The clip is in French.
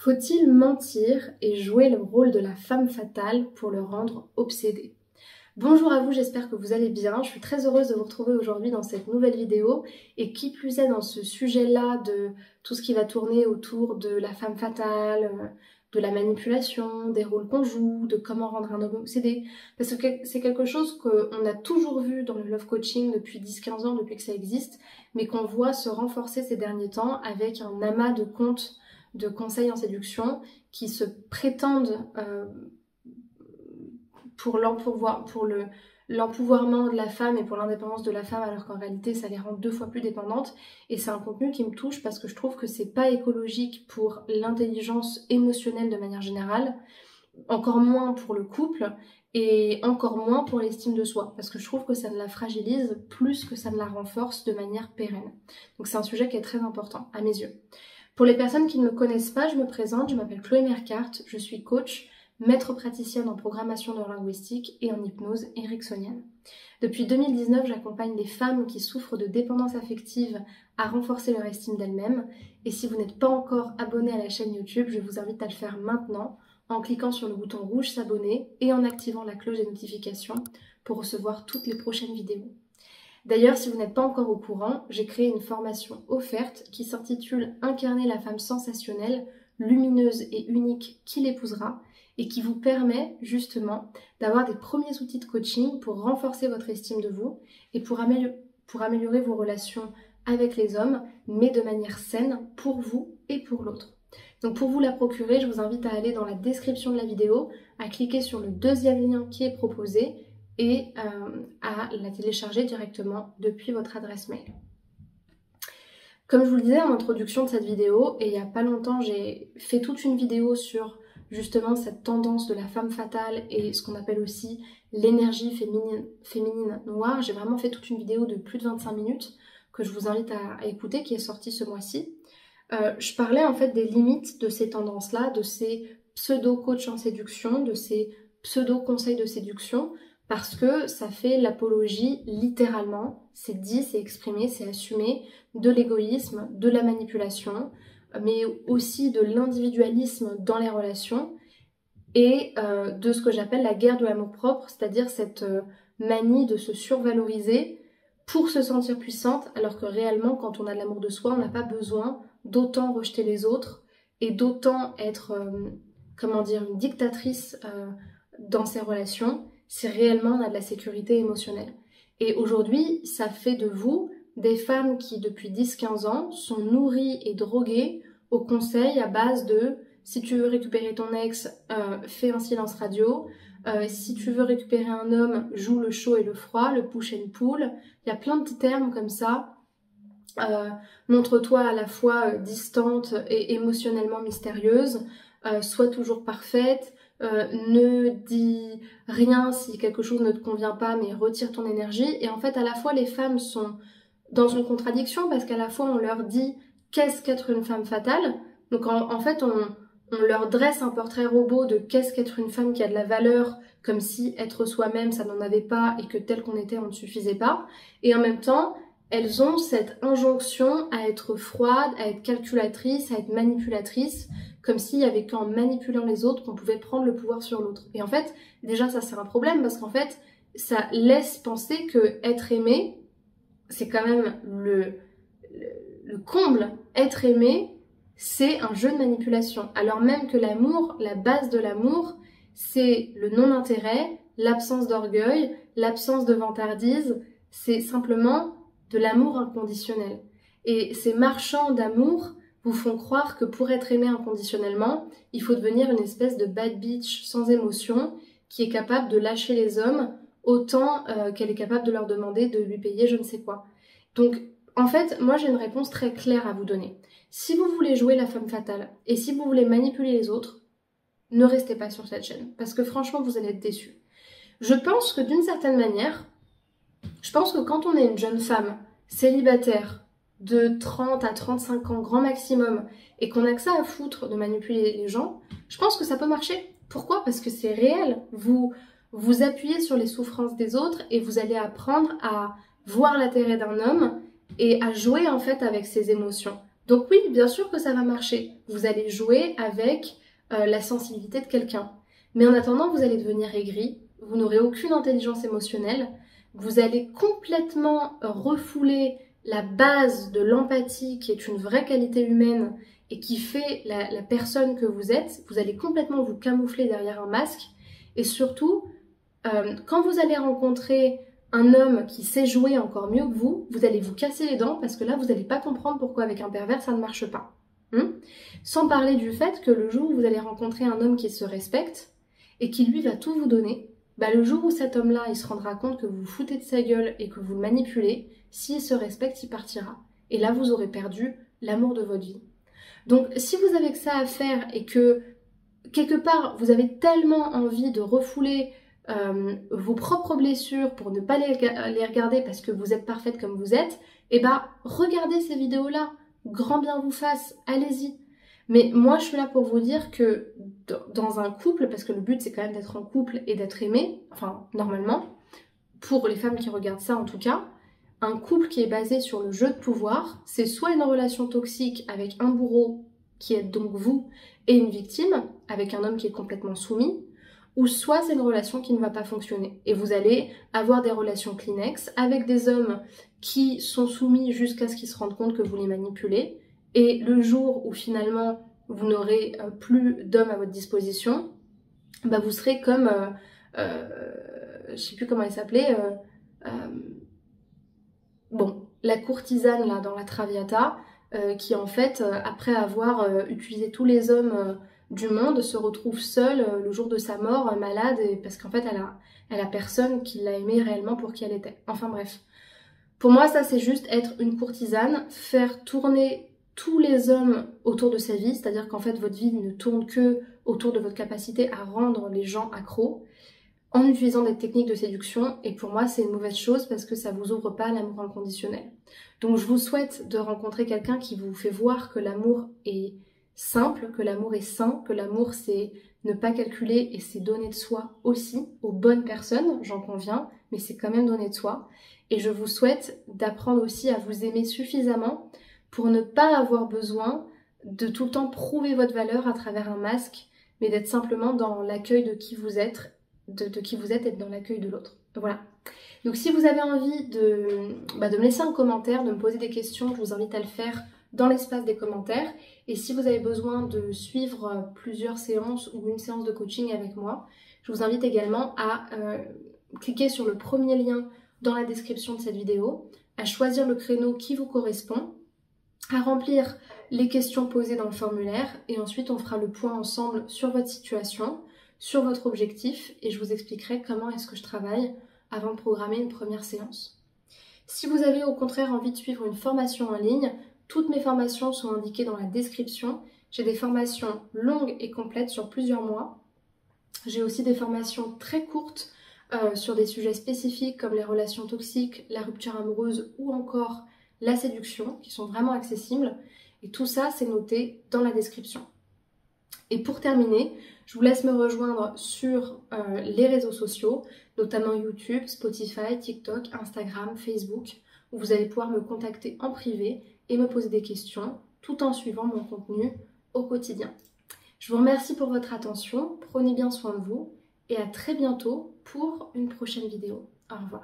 Faut-il mentir et jouer le rôle de la femme fatale pour le rendre obsédé? Bonjour à vous, j'espère que vous allez bien. Je suis très heureuse de vous retrouver aujourd'hui dans cette nouvelle vidéo et qui plus est dans ce sujet-là de tout ce qui va tourner autour de la femme fatale, de la manipulation, des rôles qu'on joue, de comment rendre un homme obsédé. Parce que c'est quelque chose qu'on a toujours vu dans le love coaching depuis 10-15 ans, depuis que ça existe, mais qu'on voit se renforcer ces derniers temps avec un amas de comptes de conseils en séduction qui se prétendent pour l'empouvoirment de la femme et pour l'indépendance de la femme, alors qu'en réalité ça les rend 2 fois plus dépendantes. Et c'est un contenu qui me touche parce que je trouve que c'est pas écologique pour l'intelligence émotionnelle de manière générale, encore moins pour le couple et encore moins pour l'estime de soi, parce que je trouve que ça ne la fragilise plus que ça ne la renforce de manière pérenne. Donc c'est un sujet qui est très important à mes yeux. Pour les personnes qui ne me connaissent pas, je me présente, je m'appelle Chloé Mercart, je suis coach, maître praticienne en programmation neurolinguistique et en hypnose ericksonienne. Depuis 2019, j'accompagne les femmes qui souffrent de dépendance affective à renforcer leur estime d'elles-mêmes. Et si vous n'êtes pas encore abonné à la chaîne YouTube, je vous invite à le faire maintenant en cliquant sur le bouton rouge s'abonner et en activant la cloche des notifications pour recevoir toutes les prochaines vidéos. D'ailleurs, si vous n'êtes pas encore au courant, j'ai créé une formation offerte qui s'intitule « Incarner la femme sensationnelle, lumineuse et unique qui l'épousera » et qui vous permet justement d'avoir des premiers outils de coaching pour renforcer votre estime de vous et pour améliorer vos relations avec les hommes, mais de manière saine pour vous et pour l'autre. Donc pour vous la procurer, je vous invite à aller dans la description de la vidéo, à cliquer sur le deuxième lien qui est proposé et à la télécharger directement depuis votre adresse mail. Comme je vous le disais en introduction de cette vidéo, et il n'y a pas longtemps j'ai fait toute une vidéo sur justement cette tendance de la femme fatale et ce qu'on appelle aussi l'énergie féminine noire. J'ai vraiment fait toute une vidéo de plus de 25 minutes que je vous invite à écouter, qui est sortie ce mois-ci. Je parlais en fait des limites de ces tendances-là, de ces pseudo-coachs en séduction, de ces pseudo-conseils de séduction, parce que ça fait l'apologie littéralement, c'est dit, c'est exprimé, c'est assumé, de l'égoïsme, de la manipulation, mais aussi de l'individualisme dans les relations et de ce que j'appelle la guerre de l'amour-propre, c'est-à-dire cette manie de se survaloriser pour se sentir puissante, alors que réellement, quand on a de l'amour de soi, on n'a pas besoin d'autant rejeter les autres et d'autant être, une dictatrice dans ses relations, si réellement on a de la sécurité émotionnelle. Et aujourd'hui, ça fait de vous des femmes qui, depuis 10-15 ans, sont nourries et droguées aux conseils à base de « si tu veux récupérer ton ex, fais un silence radio », si tu veux récupérer un homme, joue le chaud et le froid, le push and pull. Il y a plein de termes comme ça. Montre-toi à la fois distante et émotionnellement mystérieuse, sois toujours parfaite, ne dis rien si quelque chose ne te convient pas, mais retire ton énergie. Et en fait, à la fois, les femmes sont dans une contradiction parce qu'à la fois, on leur dit qu'est-ce qu'être une femme fatale. Donc en fait, on leur dresse un portrait robot de qu'est-ce qu'être une femme qui a de la valeur, comme si être soi-même, ça n'en avait pas et que tel qu'on était, on ne suffisait pas. Et en même temps, elles ont cette injonction à être froide, à être calculatrice, à être manipulatrice, comme s'il y avait qu'en manipulant les autres qu'on pouvait prendre le pouvoir sur l'autre. Et en fait, déjà ça c'est un problème parce qu'en fait, ça laisse penser que être aimé, c'est quand même le comble. Être aimé, c'est un jeu de manipulation. Alors même que l'amour, la base de l'amour, c'est le non-intérêt, l'absence d'orgueil, l'absence de vantardise, c'est simplement de l'amour inconditionnel. Et ces marchands d'amour vous font croire que pour être aimé inconditionnellement, il faut devenir une espèce de bad bitch sans émotion qui est capable de lâcher les hommes autant qu'elle est capable de leur demander de lui payer je ne sais quoi. Donc en fait, moi j'ai une réponse très claire à vous donner. Si vous voulez jouer la femme fatale et si vous voulez manipuler les autres, ne restez pas sur cette chaîne parce que franchement vous allez être déçus. Je pense que d'une certaine manière, quand on est une jeune femme célibataire de 30 à 35 ans grand maximum et qu'on a que ça à foutre de manipuler les gens, je pense que ça peut marcher. Pourquoi? Parce que c'est réel. Vous appuyez sur les souffrances des autres et vous allez apprendre à voir l'intérêt d'un homme et à jouer en fait avec ses émotions. Donc oui, bien sûr que ça va marcher. Vous allez jouer avec la sensibilité de quelqu'un. Mais en attendant, vous allez devenir aigri, vous n'aurez aucune intelligence émotionnelle, vous allez complètement refouler la base de l'empathie qui est une vraie qualité humaine et qui fait la personne que vous êtes. Vous allez complètement vous camoufler derrière un masque. Et surtout, quand vous allez rencontrer un homme qui sait jouer encore mieux que vous, vous allez vous casser les dents parce que là, vous n'allez pas comprendre pourquoi avec un pervers, ça ne marche pas. Sans parler du fait que le jour où vous allez rencontrer un homme qui se respecte et qui lui va tout vous donner, bah le jour où cet homme-là, il se rendra compte que vous vous foutez de sa gueule et que vous le manipulez, s'il se respecte, il partira. Et là, vous aurez perdu l'amour de votre vie. Donc, si vous avez que ça à faire et que, quelque part, vous avez tellement envie de refouler vos propres blessures pour ne pas les regarder parce que vous êtes parfaite comme vous êtes, eh ben, regardez ces vidéos-là. Grand bien vous fasse, allez-y. Mais moi, je suis là pour vous dire que dans un couple, parce que le but, c'est quand même d'être en couple et d'être aimé, enfin, normalement, pour les femmes qui regardent ça en tout cas, un couple qui est basé sur le jeu de pouvoir, c'est soit une relation toxique avec un bourreau, qui est donc vous, et une victime, avec un homme qui est complètement soumis, ou soit c'est une relation qui ne va pas fonctionner. Et vous allez avoir des relations Kleenex avec des hommes qui sont soumis jusqu'à ce qu'ils se rendent compte que vous les manipulez. Et le jour où finalement vous n'aurez plus d'hommes à votre disposition, bah vous serez comme, je sais plus comment elle s'appelait, bon, la courtisane là dans la Traviata, qui en fait, après avoir utilisé tous les hommes du monde, se retrouve seule le jour de sa mort, malade, parce qu'en fait elle a personne qui l'a aimée réellement pour qui elle était. Enfin bref. Pour moi, ça c'est juste être une courtisane, faire tourner tous les hommes autour de sa vie, c'est-à-dire qu'en fait votre vie ne tourne que autour de votre capacité à rendre les gens accros, en utilisant des techniques de séduction, et pour moi c'est une mauvaise chose parce que ça vous ouvre pas à l'amour inconditionnel. Donc je vous souhaite de rencontrer quelqu'un qui vous fait voir que l'amour est simple, que l'amour est sain, que l'amour c'est ne pas calculer et c'est donner de soi aussi aux bonnes personnes, j'en conviens, mais c'est quand même donner de soi. Et je vous souhaite d'apprendre aussi à vous aimer suffisamment pour ne pas avoir besoin de tout le temps prouver votre valeur à travers un masque, mais d'être simplement dans l'accueil de qui vous êtes, de qui vous êtes et dans l'accueil de l'autre. Voilà. Donc si vous avez envie de me laisser un commentaire, de me poser des questions, je vous invite à le faire dans l'espace des commentaires. Et si vous avez besoin de suivre plusieurs séances ou une séance de coaching avec moi, je vous invite également à cliquer sur le premier lien dans la description de cette vidéo, à choisir le créneau qui vous correspond, à remplir les questions posées dans le formulaire et ensuite on fera le point ensemble sur votre situation, sur votre objectif et je vous expliquerai comment est-ce que je travaille avant de programmer une première séance. Si vous avez au contraire envie de suivre une formation en ligne, toutes mes formations sont indiquées dans la description. J'ai des formations longues et complètes sur plusieurs mois. J'ai aussi des formations très courtes sur des sujets spécifiques comme les relations toxiques, la rupture amoureuse ou encore la séduction, qui sont vraiment accessibles. Et tout ça, c'est noté dans la description. Et pour terminer, je vous laisse me rejoindre sur les réseaux sociaux, notamment YouTube, Spotify, TikTok, Instagram, Facebook, où vous allez pouvoir me contacter en privé et me poser des questions, tout en suivant mon contenu au quotidien. Je vous remercie pour votre attention, prenez bien soin de vous et à très bientôt pour une prochaine vidéo. Au revoir.